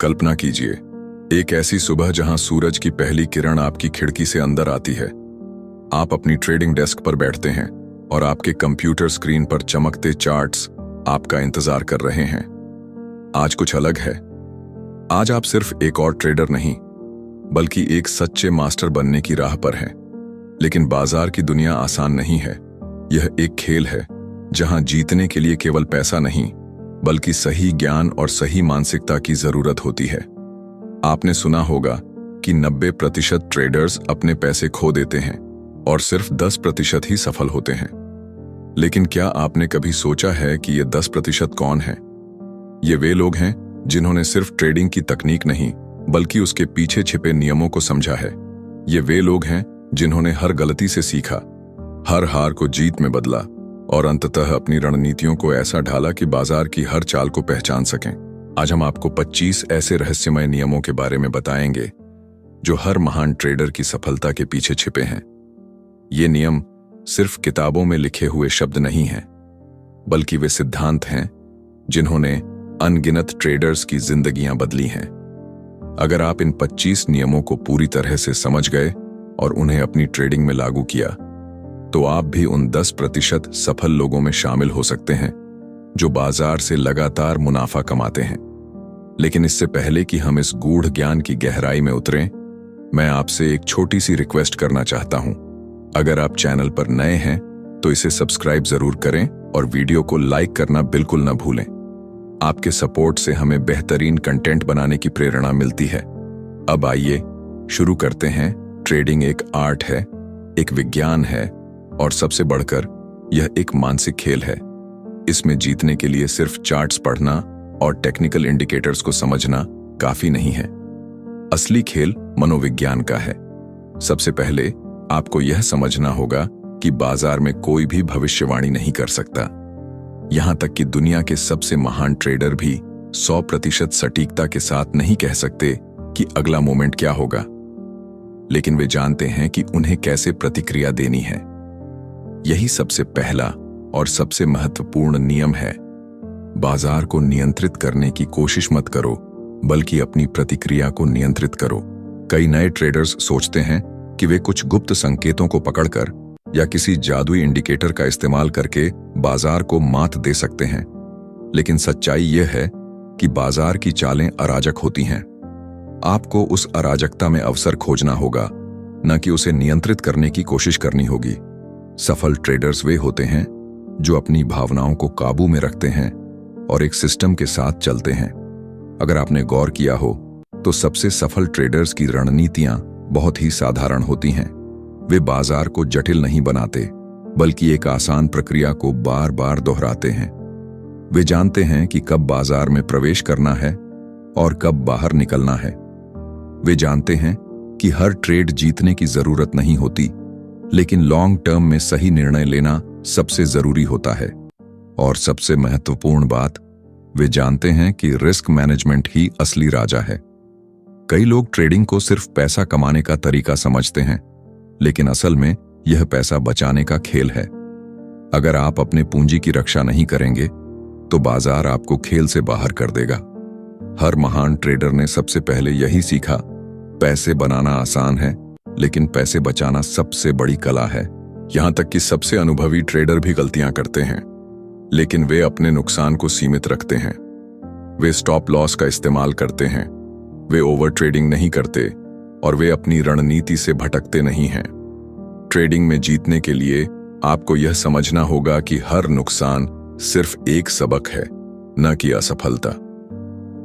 कल्पना कीजिए, एक ऐसी सुबह जहां सूरज की पहली किरण आपकी खिड़की से अंदर आती है। आप अपनी ट्रेडिंग डेस्क पर बैठते हैं और आपके कंप्यूटर स्क्रीन पर चमकते चार्ट्स आपका इंतजार कर रहे हैं। आज कुछ अलग है। आज आप सिर्फ एक और ट्रेडर नहीं, बल्कि एक सच्चे मास्टर बनने की राह पर हैं। लेकिन बाजार की दुनिया आसान नहीं है। यह एक खेल है जहां जीतने के लिए केवल पैसा नहीं, बल्कि सही ज्ञान और सही मानसिकता की जरूरत होती है। आपने सुना होगा कि 90% ट्रेडर्स अपने पैसे खो देते हैं और सिर्फ 10% ही सफल होते हैं। लेकिन क्या आपने कभी सोचा है कि ये 10% कौन है? ये वे लोग हैं जिन्होंने सिर्फ ट्रेडिंग की तकनीक नहीं, बल्कि उसके पीछे छिपे नियमों को समझा है। ये वे लोग हैं जिन्होंने हर गलती से सीखा, हर हार को जीत में बदला और अंततः अपनी रणनीतियों को ऐसा ढाला कि बाजार की हर चाल को पहचान सकें। आज हम आपको 25 ऐसे रहस्यमय नियमों के बारे में बताएंगे जो हर महान ट्रेडर की सफलता के पीछे छिपे हैं। ये नियम सिर्फ किताबों में लिखे हुए शब्द नहीं हैं, बल्कि वे सिद्धांत हैं जिन्होंने अनगिनत ट्रेडर्स की जिंदगियां बदली हैं। अगर आप इन 25 नियमों को पूरी तरह से समझ गए और उन्हें अपनी ट्रेडिंग में लागू किया, तो आप भी उन 10% सफल लोगों में शामिल हो सकते हैं जो बाजार से लगातार मुनाफा कमाते हैं। लेकिन इससे पहले कि हम इस गूढ़ ज्ञान की गहराई में उतरें, मैं आपसे एक छोटी सी रिक्वेस्ट करना चाहता हूं। अगर आप चैनल पर नए हैं तो इसे सब्सक्राइब जरूर करें और वीडियो को लाइक करना बिल्कुल न भूलें। आपके सपोर्ट से हमें बेहतरीन कंटेंट बनाने की प्रेरणा मिलती है। अब आइए शुरू करते हैं। ट्रेडिंग एक आर्ट है, एक विज्ञान है और सबसे बढ़कर यह एक मानसिक खेल है। इसमें जीतने के लिए सिर्फ चार्ट्स पढ़ना और टेक्निकल इंडिकेटर्स को समझना काफी नहीं है। असली खेल मनोविज्ञान का है। सबसे पहले आपको यह समझना होगा कि बाजार में कोई भी भविष्यवाणी नहीं कर सकता। यहां तक कि दुनिया के सबसे महान ट्रेडर भी 100% सटीकता के साथ नहीं कह सकते कि अगला मोमेंट क्या होगा। लेकिन वे जानते हैं कि उन्हें कैसे प्रतिक्रिया देनी है। यही सबसे पहला और सबसे महत्वपूर्ण नियम है। बाजार को नियंत्रित करने की कोशिश मत करो, बल्कि अपनी प्रतिक्रिया को नियंत्रित करो। कई नए ट्रेडर्स सोचते हैं कि वे कुछ गुप्त संकेतों को पकड़कर या किसी जादुई इंडिकेटर का इस्तेमाल करके बाजार को मात दे सकते हैं। लेकिन सच्चाई यह है कि बाजार की चालें अराजक होती हैं। आपको उस अराजकता में अवसर खोजना होगा, न कि उसे नियंत्रित करने की कोशिश करनी होगी। सफल ट्रेडर्स वे होते हैं जो अपनी भावनाओं को काबू में रखते हैं और एक सिस्टम के साथ चलते हैं। अगर आपने गौर किया हो तो सबसे सफल ट्रेडर्स की रणनीतियां बहुत ही साधारण होती हैं। वे बाजार को जटिल नहीं बनाते, बल्कि एक आसान प्रक्रिया को बार बार दोहराते हैं। वे जानते हैं कि कब बाजार में प्रवेश करना है और कब बाहर निकलना है। वे जानते हैं कि हर ट्रेड जीतने की जरूरत नहीं होती, लेकिन लॉन्ग टर्म में सही निर्णय लेना सबसे जरूरी होता है। और सबसे महत्वपूर्ण बात, वे जानते हैं कि रिस्क मैनेजमेंट ही असली राजा है। कई लोग ट्रेडिंग को सिर्फ पैसा कमाने का तरीका समझते हैं, लेकिन असल में यह पैसा बचाने का खेल है। अगर आप अपने पूंजी की रक्षा नहीं करेंगे, तो बाजार आपको खेल से बाहर कर देगा। हर महान ट्रेडर ने सबसे पहले यही सीखा, पैसे बनाना आसान है, लेकिन पैसे बचाना सबसे बड़ी कला है। यहां तक कि सबसे अनुभवी ट्रेडर भी गलतियां करते हैं, लेकिन वे अपने नुकसान को सीमित रखते हैं। वे स्टॉप लॉस का इस्तेमाल करते हैं, वे ओवर ट्रेडिंग नहीं करते और वे अपनी रणनीति से भटकते नहीं हैं। ट्रेडिंग में जीतने के लिए आपको यह समझना होगा कि हर नुकसान सिर्फ एक सबक है, न कि असफलता।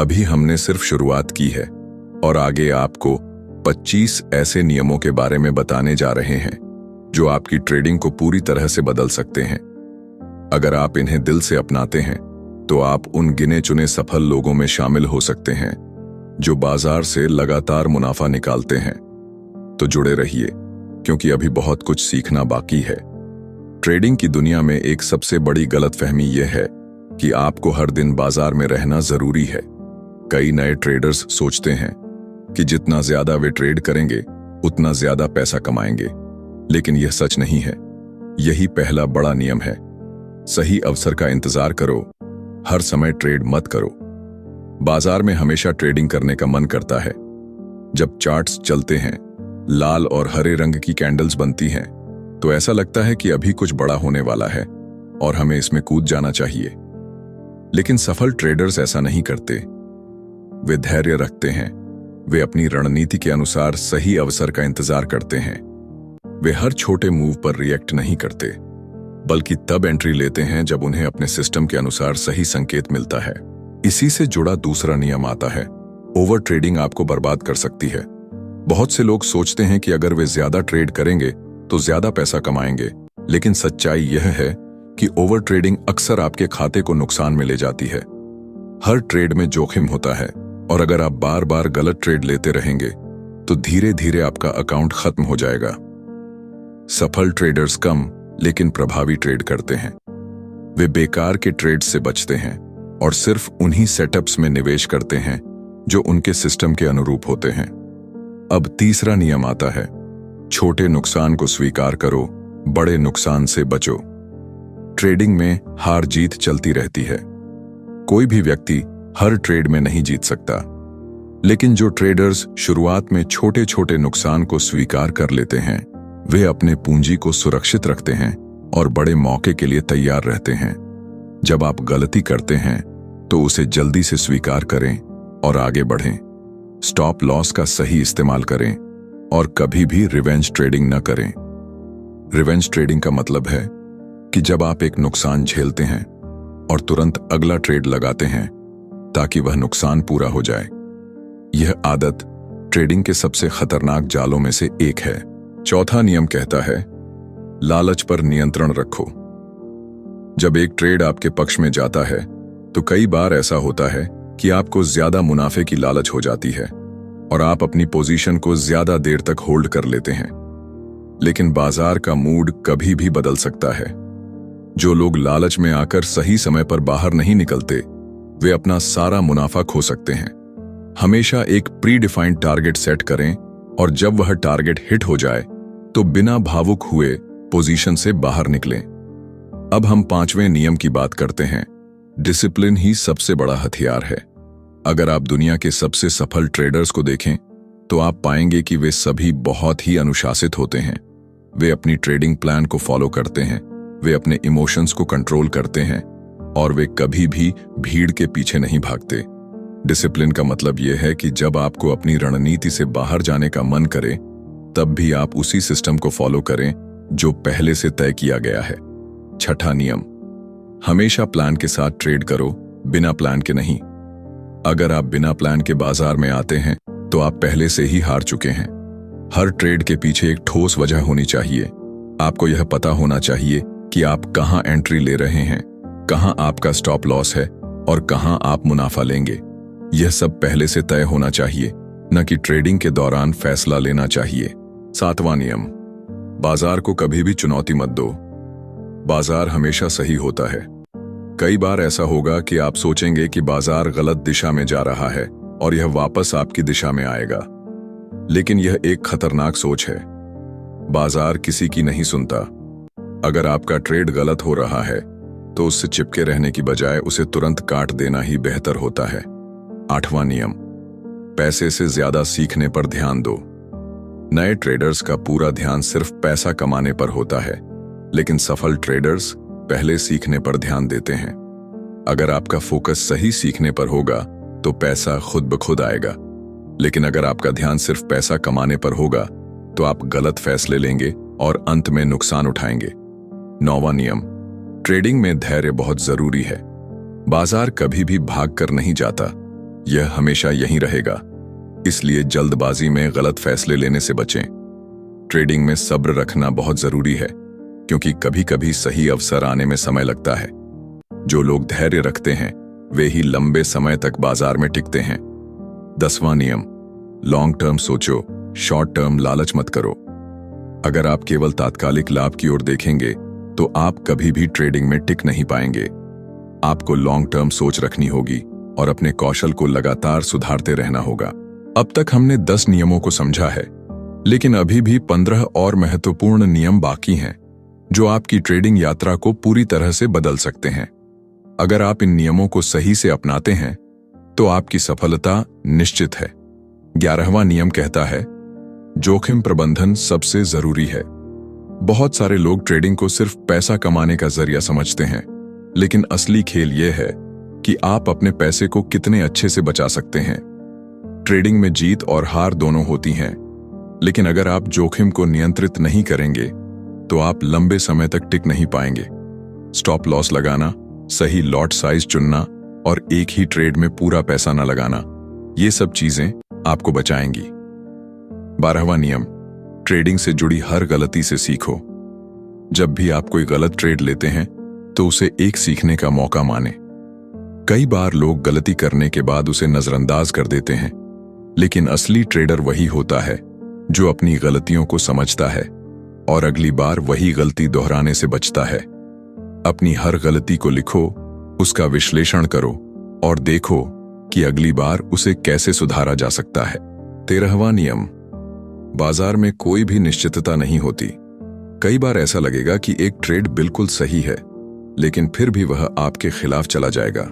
अभी हमने सिर्फ शुरुआत की है और आगे आपको 25 ऐसे नियमों के बारे में बताने जा रहे हैं जो आपकी ट्रेडिंग को पूरी तरह से बदल सकते हैं। अगर आप इन्हें दिल से अपनाते हैं, तो आप उन गिने चुने सफल लोगों में शामिल हो सकते हैं जो बाजार से लगातार मुनाफा निकालते हैं। तो जुड़े रहिए, क्योंकि अभी बहुत कुछ सीखना बाकी है। ट्रेडिंग की दुनिया में एक सबसे बड़ी गलतफहमी यह है कि आपको हर दिन बाजार में रहना जरूरी है। कई नए ट्रेडर्स सोचते हैं कि जितना ज्यादा वे ट्रेड करेंगे, उतना ज्यादा पैसा कमाएंगे। लेकिन यह सच नहीं है। यही पहला बड़ा नियम है। सही अवसर का इंतजार करो, हर समय ट्रेड मत करो। बाजार में हमेशा ट्रेडिंग करने का मन करता है। जब चार्ट्स चलते हैं, लाल और हरे रंग की कैंडल्स बनती हैं, तो ऐसा लगता है कि अभी कुछ बड़ा होने वाला है और हमें इसमें कूद जाना चाहिए। लेकिन सफल ट्रेडर्स ऐसा नहीं करते। वे धैर्य रखते हैं। वे अपनी रणनीति के अनुसार सही अवसर का इंतजार करते हैं। वे हर छोटे मूव पर रिएक्ट नहीं करते, बल्कि तब एंट्री लेते हैं जब उन्हें अपने सिस्टम के अनुसार सही संकेत मिलता है। इसी से जुड़ा दूसरा नियम आता है, ओवर ट्रेडिंग आपको बर्बाद कर सकती है। बहुत से लोग सोचते हैं कि अगर वे ज्यादा ट्रेड करेंगे तो ज्यादा पैसा कमाएंगे, लेकिन सच्चाई यह है कि ओवर ट्रेडिंग अक्सर आपके खाते को नुकसान में ले जाती है। हर ट्रेड में जोखिम होता है, और अगर आप बार बार गलत ट्रेड लेते रहेंगे तो धीरे धीरे आपका अकाउंट खत्म हो जाएगा। सफल ट्रेडर्स कम लेकिन प्रभावी ट्रेड करते हैं। वे बेकार के ट्रेड से बचते हैं और सिर्फ उन्हीं सेटअप्स में निवेश करते हैं जो उनके सिस्टम के अनुरूप होते हैं। अब तीसरा नियम आता है, छोटे नुकसान को स्वीकार करो, बड़े नुकसान से बचो। ट्रेडिंग में हार जीत चलती रहती है। कोई भी व्यक्ति हर ट्रेड में नहीं जीत सकता, लेकिन जो ट्रेडर्स शुरुआत में छोटे छोटे नुकसान को स्वीकार कर लेते हैं, वे अपने पूंजी को सुरक्षित रखते हैं और बड़े मौके के लिए तैयार रहते हैं। जब आप गलती करते हैं तो उसे जल्दी से स्वीकार करें और आगे बढ़ें। स्टॉप लॉस का सही इस्तेमाल करें और कभी भी रिवेंज ट्रेडिंग न करें। रिवेंज ट्रेडिंग का मतलब है कि जब आप एक नुकसान झेलते हैं और तुरंत अगला ट्रेड लगाते हैं ताकि वह नुकसान पूरा हो जाए। यह आदत ट्रेडिंग के सबसे खतरनाक जालों में से एक है। चौथा नियम कहता है, लालच पर नियंत्रण रखो। जब एक ट्रेड आपके पक्ष में जाता है तो कई बार ऐसा होता है कि आपको ज्यादा मुनाफे की लालच हो जाती है और आप अपनी पोजीशन को ज्यादा देर तक होल्ड कर लेते हैं। लेकिन बाजार का मूड कभी भी बदल सकता है। जो लोग लालच में आकर सही समय पर बाहर नहीं निकलते, वे अपना सारा मुनाफा खो सकते हैं। हमेशा एक प्री डिफाइंड टारगेट सेट करें और जब वह टारगेट हिट हो जाए तो बिना भावुक हुए पोजीशन से बाहर निकलें। अब हम पांचवें नियम की बात करते हैं। डिसिप्लिन ही सबसे बड़ा हथियार है। अगर आप दुनिया के सबसे सफल ट्रेडर्स को देखें तो आप पाएंगे कि वे सभी बहुत ही अनुशासित होते हैं। वे अपनी ट्रेडिंग प्लान को फॉलो करते हैं, वे अपने इमोशंस को कंट्रोल करते हैं और वे कभी भी भीड़ के पीछे नहीं भागते। डिसिप्लिन का मतलब यह है कि जब आपको अपनी रणनीति से बाहर जाने का मन करे, तब भी आप उसी सिस्टम को फॉलो करें जो पहले से तय किया गया है। छठा नियम, हमेशा प्लान के साथ ट्रेड करो, बिना प्लान के नहीं। अगर आप बिना प्लान के बाजार में आते हैं तो आप पहले से ही हार चुके हैं। हर ट्रेड के पीछे एक ठोस वजह होनी चाहिए। आपको यह पता होना चाहिए कि आप कहां एंट्री ले रहे हैं, कहां आपका स्टॉप लॉस है और कहां आप मुनाफा लेंगे। यह सब पहले से तय होना चाहिए, न कि ट्रेडिंग के दौरान फैसला लेना चाहिए। सातवां नियम, बाजार को कभी भी चुनौती मत दो। बाजार हमेशा सही होता है। कई बार ऐसा होगा कि आप सोचेंगे कि बाजार गलत दिशा में जा रहा है और यह वापस आपकी दिशा में आएगा, लेकिन यह एक खतरनाक सोच है। बाजार किसी की नहीं सुनता। अगर आपका ट्रेड गलत हो रहा है तो उससे चिपके रहने की बजाय उसे तुरंत काट देना ही बेहतर होता है। आठवां नियम, पैसे से ज्यादा सीखने पर ध्यान दो। नए ट्रेडर्स का पूरा ध्यान सिर्फ पैसा कमाने पर होता है, लेकिन सफल ट्रेडर्स पहले सीखने पर ध्यान देते हैं। अगर आपका फोकस सही सीखने पर होगा तो पैसा खुद ब खुद आएगा, लेकिन अगर आपका ध्यान सिर्फ पैसा कमाने पर होगा तो आप गलत फैसले लेंगे और अंत में नुकसान उठाएंगे। नौवां नियम, ट्रेडिंग में धैर्य बहुत जरूरी है। बाजार कभी भी भाग कर नहीं जाता, यह हमेशा यहीं रहेगा। इसलिए जल्दबाजी में गलत फैसले लेने से बचें। ट्रेडिंग में सब्र रखना बहुत जरूरी है, क्योंकि कभी कभी सही अवसर आने में समय लगता है। जो लोग धैर्य रखते हैं वे ही लंबे समय तक बाजार में टिकते हैं। 10वां नियम, लॉन्ग टर्म सोचो, शॉर्ट टर्म लालच मत करो। अगर आप केवल तात्कालिक लाभ की ओर देखेंगे तो आप कभी भी ट्रेडिंग में टिक नहीं पाएंगे। आपको लॉन्ग टर्म सोच रखनी होगी और अपने कौशल को लगातार सुधारते रहना होगा। अब तक हमने 10 नियमों को समझा है, लेकिन अभी भी 15 और महत्वपूर्ण नियम बाकी हैं जो आपकी ट्रेडिंग यात्रा को पूरी तरह से बदल सकते हैं। अगर आप इन नियमों को सही से अपनाते हैं तो आपकी सफलता निश्चित है। 11वां नियम कहता है, जोखिम प्रबंधन सबसे जरूरी है। बहुत सारे लोग ट्रेडिंग को सिर्फ पैसा कमाने का जरिया समझते हैं, लेकिन असली खेल यह है कि आप अपने पैसे को कितने अच्छे से बचा सकते हैं। ट्रेडिंग में जीत और हार दोनों होती हैं, लेकिन अगर आप जोखिम को नियंत्रित नहीं करेंगे तो आप लंबे समय तक टिक नहीं पाएंगे। स्टॉप लॉस लगाना, सही लॉट साइज चुनना और एक ही ट्रेड में पूरा पैसा न लगाना, ये सब चीजें आपको बचाएंगी। 12वां नियम, ट्रेडिंग से जुड़ी हर गलती से सीखो। जब भी आप कोई गलत ट्रेड लेते हैं तो उसे एक सीखने का मौका माने। कई बार लोग गलती करने के बाद उसे नजरअंदाज कर देते हैं, लेकिन असली ट्रेडर वही होता है जो अपनी गलतियों को समझता है और अगली बार वही गलती दोहराने से बचता है। अपनी हर गलती को लिखो, उसका विश्लेषण करो और देखो कि अगली बार उसे कैसे सुधारा जा सकता है। 13वां नियम, बाजार में कोई भी निश्चितता नहीं होती। कई बार ऐसा लगेगा कि एक ट्रेड बिल्कुल सही है, लेकिन फिर भी वह आपके खिलाफ चला जाएगा।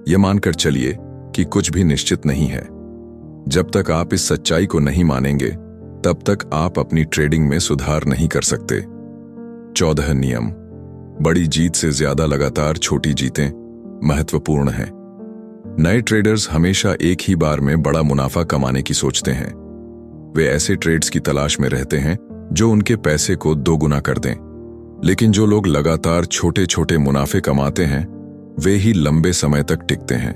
यह मानकर चलिए कि कुछ भी निश्चित नहीं है। जब तक आप इस सच्चाई को नहीं मानेंगे, तब तक आप अपनी ट्रेडिंग में सुधार नहीं कर सकते। 14 नियम, बड़ी जीत से ज्यादा लगातार छोटी जीतें महत्वपूर्ण हैं। नए ट्रेडर्स हमेशा एक ही बार में बड़ा मुनाफा कमाने की सोचते हैं। वे ऐसे ट्रेड्स की तलाश में रहते हैं जो उनके पैसे को दोगुना कर दें। लेकिन जो लोग लगातार छोटे छोटे मुनाफे कमाते हैं, वे ही लंबे समय तक टिकते हैं।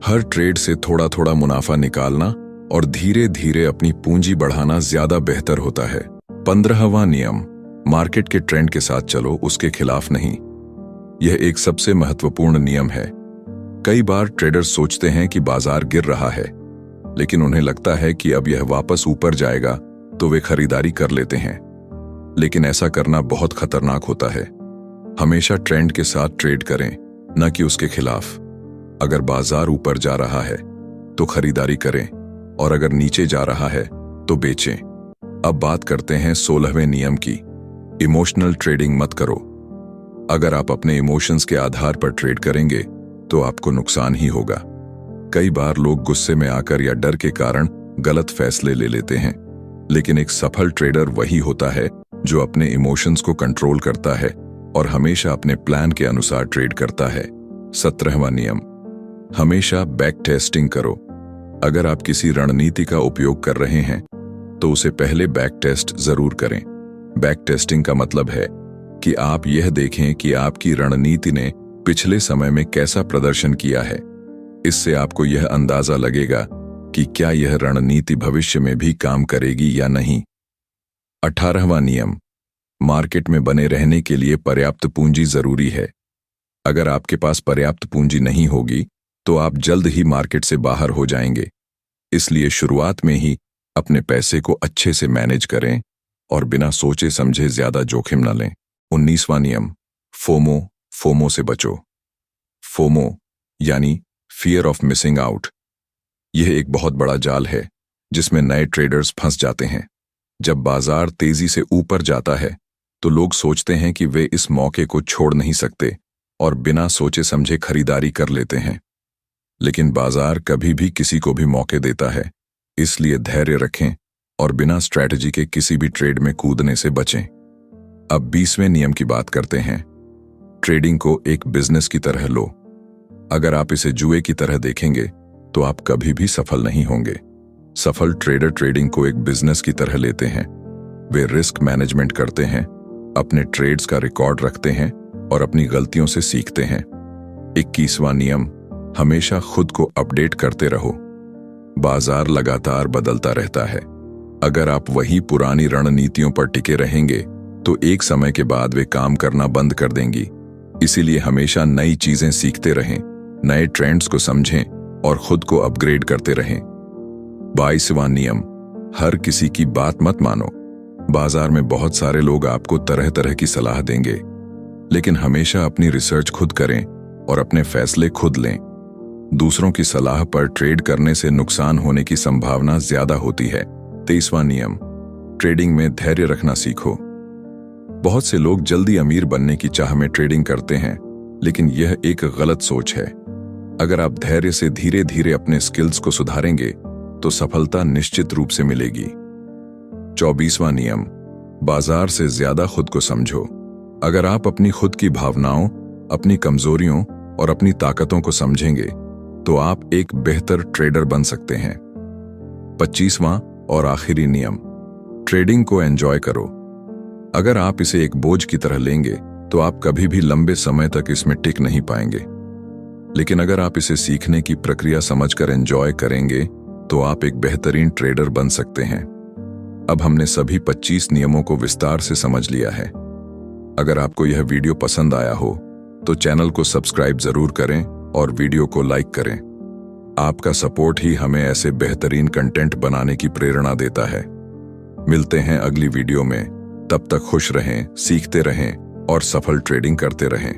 हर ट्रेड से थोड़ा थोड़ा मुनाफा निकालना और धीरे धीरे अपनी पूंजी बढ़ाना ज्यादा बेहतर होता है। 15वां नियम, मार्केट के ट्रेंड के साथ चलो, उसके खिलाफ नहीं। यह एक सबसे महत्वपूर्ण नियम है। कई बार ट्रेडर्स सोचते हैं कि बाजार गिर रहा है, लेकिन उन्हें लगता है कि अब यह वापस ऊपर जाएगा तो वे खरीदारी कर लेते हैं। लेकिन ऐसा करना बहुत खतरनाक होता है। हमेशा ट्रेंड के साथ ट्रेड करें, न कि उसके खिलाफ। अगर बाजार ऊपर जा रहा है तो खरीदारी करें और अगर नीचे जा रहा है तो बेचें। अब बात करते हैं 16वें नियम की, इमोशनल ट्रेडिंग मत करो। अगर आप अपने इमोशंस के आधार पर ट्रेड करेंगे तो आपको नुकसान ही होगा। कई बार लोग गुस्से में आकर या डर के कारण गलत फैसले ले लेते हैं, लेकिन एक सफल ट्रेडर वही होता है जो अपने इमोशंस को कंट्रोल करता है और हमेशा अपने प्लान के अनुसार ट्रेड करता है। 17वां नियम, हमेशा बैक टेस्टिंग करो। अगर आप किसी रणनीति का उपयोग कर रहे हैं तो उसे पहले बैक टेस्ट जरूर करें। बैक टेस्टिंग का मतलब है कि आप यह देखें कि आपकी रणनीति ने पिछले समय में कैसा प्रदर्शन किया है। इससे आपको यह अंदाजा लगेगा कि क्या यह रणनीति भविष्य में भी काम करेगी या नहीं। 18वां नियम, मार्केट में बने रहने के लिए पर्याप्त पूंजी जरूरी है। अगर आपके पास पर्याप्त पूंजी नहीं होगी तो आप जल्द ही मार्केट से बाहर हो जाएंगे। इसलिए शुरुआत में ही अपने पैसे को अच्छे से मैनेज करें और बिना सोचे समझे ज्यादा जोखिम न लें। 19वां नियम, फोमो से बचो। फोमो यानी फियर ऑफ मिसिंग आउट। यह एक बहुत बड़ा जाल है जिसमें नए ट्रेडर्स फंस जाते हैं। जब बाजार तेजी से ऊपर जाता है तो लोग सोचते हैं कि वे इस मौके को छोड़ नहीं सकते और बिना सोचे समझे खरीदारी कर लेते हैं। लेकिन बाजार कभी भी किसी को भी मौके देता है, इसलिए धैर्य रखें और बिना स्ट्रैटेजी के किसी भी ट्रेड में कूदने से बचें। अब 20वें नियम की बात करते हैं। ट्रेडिंग को एक बिजनेस की तरह लो। अगर आप इसे जुए की तरह देखेंगे तो आप कभी भी सफल नहीं होंगे। सफल ट्रेडर ट्रेडिंग को एक बिजनेस की तरह लेते हैं। वे रिस्क मैनेजमेंट करते हैं, अपने ट्रेड्स का रिकॉर्ड रखते हैं और अपनी गलतियों से सीखते हैं। 21वां नियम, हमेशा खुद को अपडेट करते रहो। बाजार लगातार बदलता रहता है। अगर आप वही पुरानी रणनीतियों पर टिके रहेंगे तो एक समय के बाद वे काम करना बंद कर देंगी। इसीलिए हमेशा नई चीजें सीखते रहें, नए ट्रेंड्स को समझें और खुद को अपग्रेड करते रहें। 22वां नियम, हर किसी की बात मत मानो। बाजार में बहुत सारे लोग आपको तरह तरह की सलाह देंगे, लेकिन हमेशा अपनी रिसर्च खुद करें और अपने फैसले खुद लें। दूसरों की सलाह पर ट्रेड करने से नुकसान होने की संभावना ज्यादा होती है। 23वां नियम, ट्रेडिंग में धैर्य रखना सीखो। बहुत से लोग जल्दी अमीर बनने की चाह में ट्रेडिंग करते हैं, लेकिन यह एक गलत सोच है। अगर आप धैर्य से धीरे धीरे अपने स्किल्स को सुधारेंगे तो सफलता निश्चित रूप से मिलेगी। 24वां नियम, बाजार से ज्यादा खुद को समझो। अगर आप अपनी खुद की भावनाओं, अपनी कमजोरियों और अपनी ताकतों को समझेंगे तो आप एक बेहतर ट्रेडर बन सकते हैं। 25वां और आखिरी नियम, ट्रेडिंग को एंजॉय करो। अगर आप इसे एक बोझ की तरह लेंगे तो आप कभी भी लंबे समय तक इसमें टिक नहीं पाएंगे। लेकिन अगर आप इसे सीखने की प्रक्रिया समझकर एंजॉय करेंगे तो आप एक बेहतरीन ट्रेडर बन सकते हैं। अब हमने सभी 25 नियमों को विस्तार से समझ लिया है। अगर आपको यह वीडियो पसंद आया हो तो चैनल को सब्सक्राइब जरूर करें और वीडियो को लाइक करें। आपका सपोर्ट ही हमें ऐसे बेहतरीन कंटेंट बनाने की प्रेरणा देता है। मिलते हैं अगली वीडियो में। तब तक खुश रहें, सीखते रहें और सफल ट्रेडिंग करते रहें।